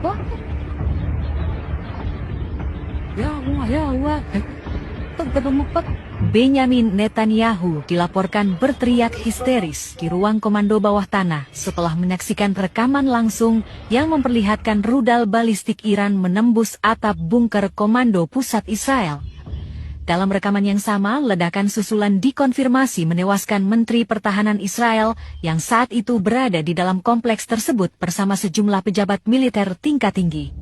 Wah, ya Allah, ya Allah. Benyamin Netanyahu dilaporkan berteriak histeris di ruang komando bawah tanah setelah menyaksikan rekaman langsung yang memperlihatkan rudal balistik Iran menembus atap bunker komando pusat Israel. Dalam rekaman yang sama, ledakan susulan dikonfirmasi menewaskan Menteri Pertahanan Israel yang saat itu berada di dalam kompleks tersebut bersama sejumlah pejabat militer tingkat tinggi.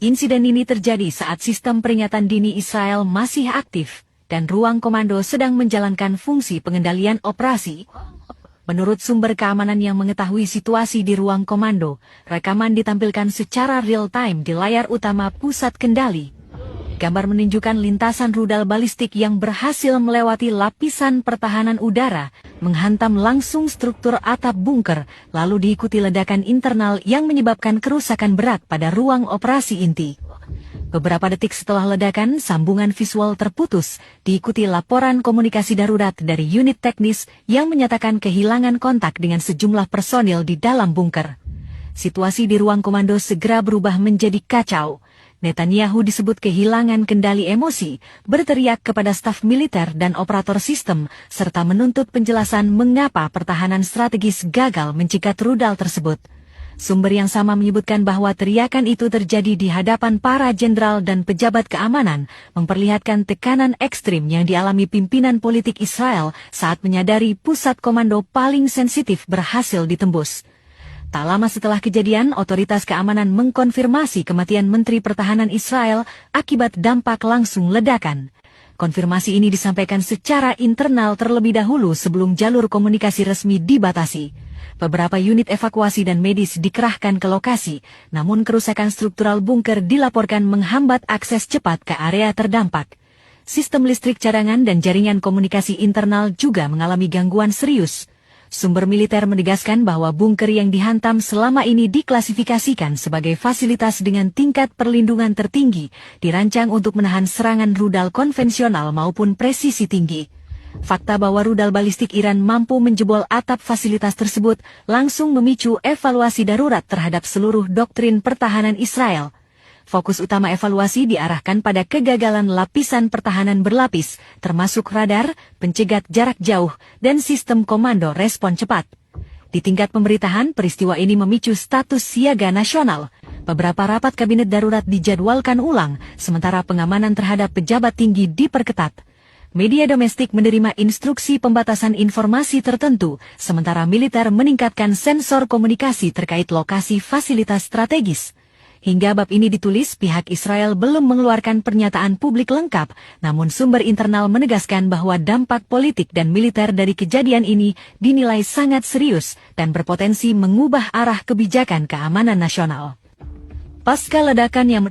Insiden ini terjadi saat sistem peringatan dini Israel masih aktif dan ruang komando sedang menjalankan fungsi pengendalian operasi. Menurut sumber keamanan yang mengetahui situasi di ruang komando, rekaman ditampilkan secara real-time di layar utama pusat kendali. Gambar menunjukkan lintasan rudal balistik yang berhasil melewati lapisan pertahanan udara, menghantam langsung struktur atap bunker, lalu diikuti ledakan internal yang menyebabkan kerusakan berat pada ruang operasi inti. Beberapa detik setelah ledakan, sambungan visual terputus, diikuti laporan komunikasi darurat dari unit teknis yang menyatakan kehilangan kontak dengan sejumlah personil di dalam bunker. Situasi di ruang komando segera berubah menjadi kacau. Netanyahu disebut kehilangan kendali emosi, berteriak kepada staf militer dan operator sistem, serta menuntut penjelasan mengapa pertahanan strategis gagal mencegat rudal tersebut. Sumber yang sama menyebutkan bahwa teriakan itu terjadi di hadapan para jenderal dan pejabat keamanan, memperlihatkan tekanan ekstrim yang dialami pimpinan politik Israel saat menyadari pusat komando paling sensitif berhasil ditembus. Tak lama setelah kejadian, otoritas keamanan mengkonfirmasi kematian Menteri Pertahanan Israel akibat dampak langsung ledakan. Konfirmasi ini disampaikan secara internal terlebih dahulu sebelum jalur komunikasi resmi dibatasi. Beberapa unit evakuasi dan medis dikerahkan ke lokasi, namun kerusakan struktural bunker dilaporkan menghambat akses cepat ke area terdampak. Sistem listrik cadangan dan jaringan komunikasi internal juga mengalami gangguan serius. Sumber militer menegaskan bahwa bunker yang dihantam selama ini diklasifikasikan sebagai fasilitas dengan tingkat perlindungan tertinggi, dirancang untuk menahan serangan rudal konvensional maupun presisi tinggi. Fakta bahwa rudal balistik Iran mampu menjebol atap fasilitas tersebut langsung memicu evaluasi darurat terhadap seluruh doktrin pertahanan Israel. Fokus utama evaluasi diarahkan pada kegagalan lapisan pertahanan berlapis, termasuk radar, pencegat jarak jauh, dan sistem komando respon cepat. Di tingkat pemerintahan, peristiwa ini memicu status siaga nasional. Beberapa rapat kabinet darurat dijadwalkan ulang, sementara pengamanan terhadap pejabat tinggi diperketat. Media domestik menerima instruksi pembatasan informasi tertentu, sementara militer meningkatkan sensor komunikasi terkait lokasi fasilitas strategis. Hingga bab ini ditulis, pihak Israel belum mengeluarkan pernyataan publik lengkap, namun sumber internal menegaskan bahwa dampak politik dan militer dari kejadian ini dinilai sangat serius dan berpotensi mengubah arah kebijakan keamanan nasional. Pasca ledakan yang